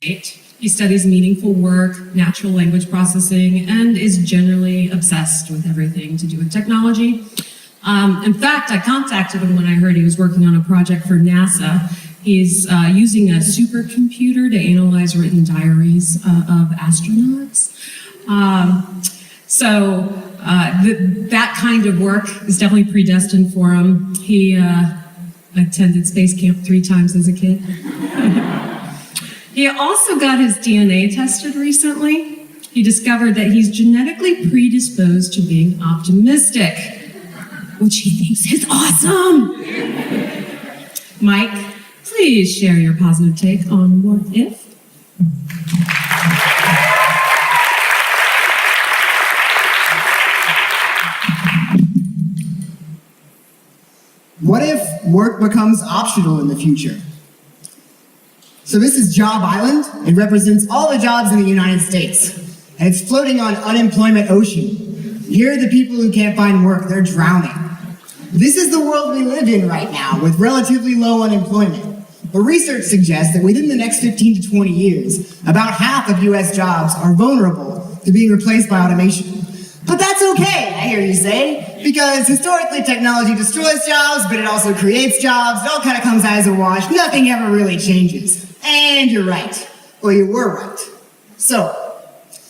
He studies meaningful work, natural language processing, and is generally obsessed with everything to do with technology. In fact, I contacted him when I heard he was working on a project for NASA. He's using a supercomputer to analyze written diaries of astronauts. That kind of work is definitely predestined for him. He attended space camp 3 times as a kid. He also got his DNA tested recently. He discovered that he's genetically predisposed to being optimistic, which he thinks is awesome. Mike, please share your positive take on what if. What if work becomes optional in the future? So this is Job Island. It represents all the jobs in the United States. And it's floating on unemployment ocean. Here are the people who can't find work. They're drowning. This is the world we live in right now, with relatively low unemployment. But research suggests that within the next 15 to 20 years, about half of US jobs are vulnerable to being replaced by automation. But that's okay, I hear you say, because historically technology destroys jobs, but it also creates jobs. It all kind of comes out as a wash. Nothing ever really changes. And you're right. Well, you were right. So,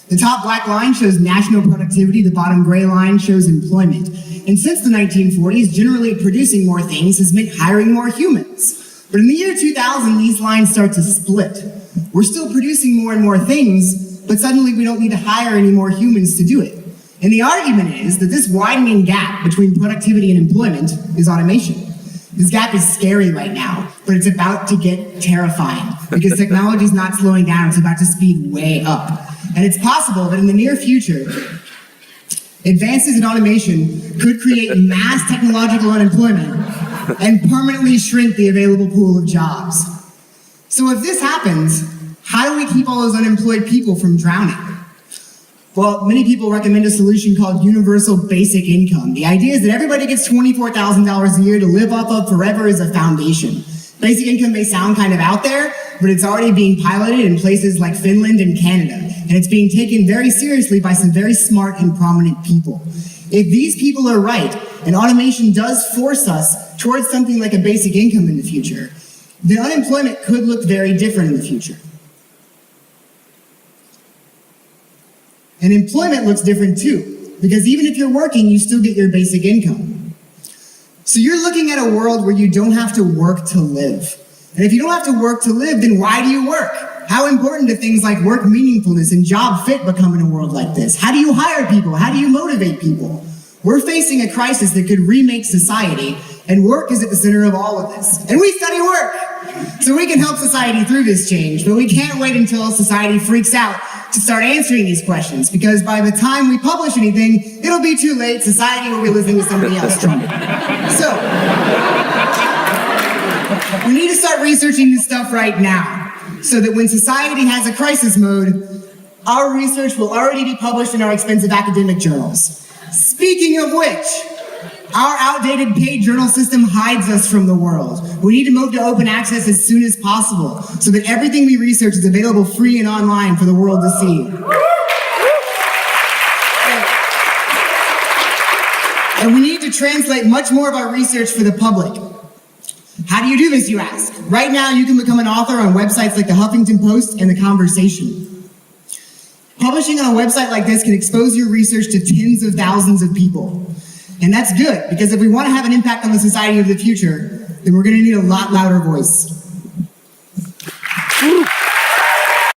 the top black line shows national productivity, the bottom gray line shows employment. And since the 1940s, generally producing more things has meant hiring more humans. But in the year 2000, these lines start to split. We're still producing more and more things, but suddenly we don't need to hire any more humans to do it. And the argument is that this widening gap between productivity and employment is automation. This gap is scary right now, but it's about to get terrifying because technology is not slowing down, it's about to speed way up. And it's possible that in the near future, advances in automation could create mass technological unemployment and permanently shrink the available pool of jobs. So if this happens, how do we keep all those unemployed people from drowning? Well, many people recommend a solution called universal basic income. The idea is that everybody gets $24,000 a year to live off of forever as a foundation. Basic income may sound kind of out there, but it's already being piloted in places like Finland and Canada, and it's being taken very seriously by some very smart and prominent people. If these people are right, and automation does force us towards something like a basic income in the future, then unemployment could look very different in the future. And employment looks different too, because even if you're working, you still get your basic income. So you're looking at a world where you don't have to work to live. And if you don't have to work to live, then why do you work? How important do things like work meaningfulness and job fit become in a world like this? How do you hire people? How do you motivate people? We're facing a crisis that could remake society, and work is at the center of all of this. And we study work, so we can help society through this change, but we can't wait until society freaks out to start answering these questions, because by the time we publish anything, it'll be too late. Society will be listening to somebody else. So, we need to start researching this stuff right now, so that when society has a crisis mode, our research will already be published in our expensive academic journals. Speaking of which, our outdated paid journal system hides us from the world. We need to move to open access as soon as possible so that everything we research is available free and online for the world to see. And we need to translate much more of our research for the public. How do you do this, you ask? Right now, you can become an author on websites like the Huffington Post and The Conversation. Publishing on a website like this can expose your research to tens of thousands of people. And that's good, because if we want to have an impact on the society of the future, then we're going to need a lot louder voice.